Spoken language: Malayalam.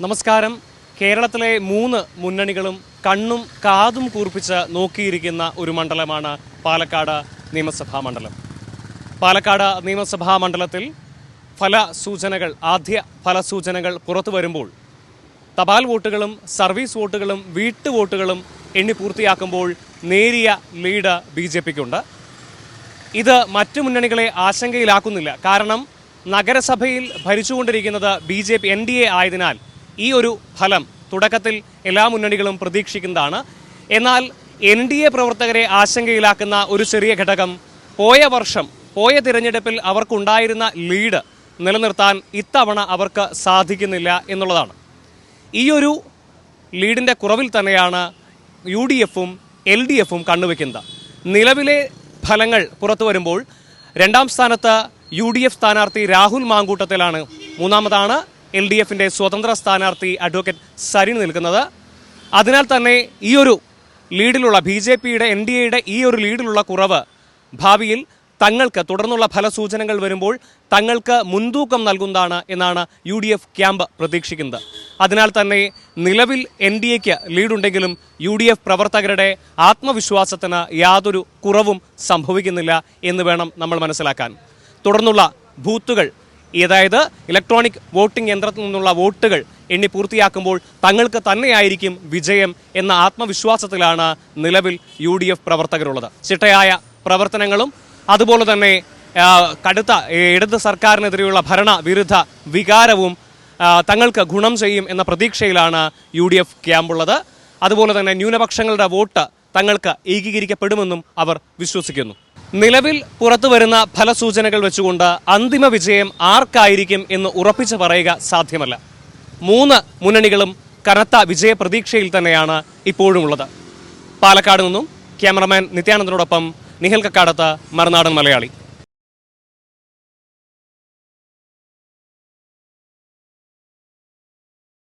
നമസ്കാരം. കേരളത്തിലെ 3 മുന്നണികളും കണ്ണും കാതും കൂർപ്പിച്ച് നോക്കിയിരിക്കുന്ന ഒരു മണ്ഡലമാണ് പാലക്കാട് നിയമസഭാ മണ്ഡലം. പാലക്കാട് നിയമസഭാ മണ്ഡലത്തിൽ ആദ്യ ഫലസൂചനകൾ പുറത്തു വരുമ്പോൾ തപാൽ വോട്ടുകളും സർവീസ് വോട്ടുകളും വീട്ടുവോട്ടുകളും എണ്ണി പൂർത്തിയാക്കുമ്പോൾ നേരിയ ലീഡ് BJPക്കുണ്ട്. ഇത് മറ്റു മുന്നണികളെ ആശങ്കയിലാക്കുന്നില്ല. കാരണം നഗരസഭയിൽ ഭരിച്ചുകൊണ്ടിരിക്കുന്നത് BJP NDA ആയതിനാൽ ഈ ഒരു ഫലം തുടക്കത്തിൽ എല്ലാ മുന്നണികളും പ്രതീക്ഷിക്കുന്നതാണ്. എന്നാൽ NDA പ്രവർത്തകരെ ആശങ്കയിലാക്കുന്ന ഒരു ചെറിയ ഘടകം പോയ തിരഞ്ഞെടുപ്പിൽ അവർക്കുണ്ടായിരുന്ന ലീഡ് നിലനിർത്താൻ ഇത്തവണ അവർക്ക് സാധിക്കുന്നില്ല എന്നുള്ളതാണ്. ഈ ഒരു ലീഡിൻ്റെ കുറവിൽ തന്നെയാണ് UDFും LDFും കണ്ണുവെക്കുന്നത്. നിലവിലെ ഫലങ്ങൾ പുറത്തു വരുമ്പോൾ 2ാം സ്ഥാനത്ത് UDF സ്ഥാനാർത്ഥി രാഹുൽ മാങ്കൂട്ടത്തിലാണ്. 3ാമതാണ് LDFിൻ്റെ സ്വതന്ത്ര സ്ഥാനാർത്ഥി അഡ്വക്കേറ്റ് സരിൻ നിൽക്കുന്നത്. അതിനാൽ തന്നെ ഈ ഒരു ലീഡിലുള്ള BJPയുടെ NDAയുടെ ഈ ഒരു ലീഡിലുള്ള കുറവ് ഭാവിയിൽ തങ്ങൾക്ക് തുടർന്നുള്ള ഫലസൂചനകൾ വരുമ്പോൾ തങ്ങൾക്ക് മുൻതൂക്കം നൽകുന്നതാണ് എന്നാണ് UDF ക്യാമ്പ് പ്രതീക്ഷിക്കുന്നത്. അതിനാൽ തന്നെ നിലവിൽ NDAക്ക് ലീഡുണ്ടെങ്കിലും UDF പ്രവർത്തകരുടെ ആത്മവിശ്വാസത്തിന് യാതൊരു കുറവും സംഭവിക്കുന്നില്ല എന്ന് വേണം നമ്മൾ മനസ്സിലാക്കാൻ. തുടർന്നുള്ള ബൂത്തുകൾ, അതായത് ഇലക്ട്രോണിക് വോട്ടിംഗ് യന്ത്രത്തിൽ നിന്നുള്ള വോട്ടുകൾ എണ്ണി പൂർത്തിയാക്കുമ്പോൾ തങ്ങൾക്ക് തന്നെയായിരിക്കും വിജയം എന്ന ആത്മവിശ്വാസത്തിലാണ് നിലവിൽ UDF പ്രവർത്തകരുള്ളത്. ചിട്ടയായ പ്രവർത്തനങ്ങളും അതുപോലെ തന്നെ കടുത്ത ഇടത് സർക്കാരിനെതിരെയുള്ള ഭരണവിരുദ്ധ വികാരവും തങ്ങൾക്ക് ഗുണം ചെയ്യും എന്ന പ്രതീക്ഷയിലാണ് UDF ക്യാമ്പുള്ളത്. അതുപോലെ തന്നെ ന്യൂനപക്ഷങ്ങളുടെ വോട്ട് തങ്ങൾക്ക് ഏകീകരിക്കപ്പെടുമെന്നും അവർ വിശ്വസിക്കുന്നു. നിലവിൽ പുറത്തു വരുന്ന ഫലസൂചനകൾ വെച്ചുകൊണ്ട് അന്തിമ വിജയം ആർക്കായിരിക്കും എന്ന് ഉറപ്പിച്ചു പറയുക സാധ്യമല്ല. 3 മുന്നണികളും കനത്ത വിജയ പ്രതീക്ഷയിൽ തന്നെയാണ് ഇപ്പോഴുമുള്ളത്. പാലക്കാട് നിന്നും ക്യാമറമാൻ നിത്യാനന്ദനോടൊപ്പം നിഖിൽ കക്കാടത്ത്, മറുനാടൻ മലയാളി.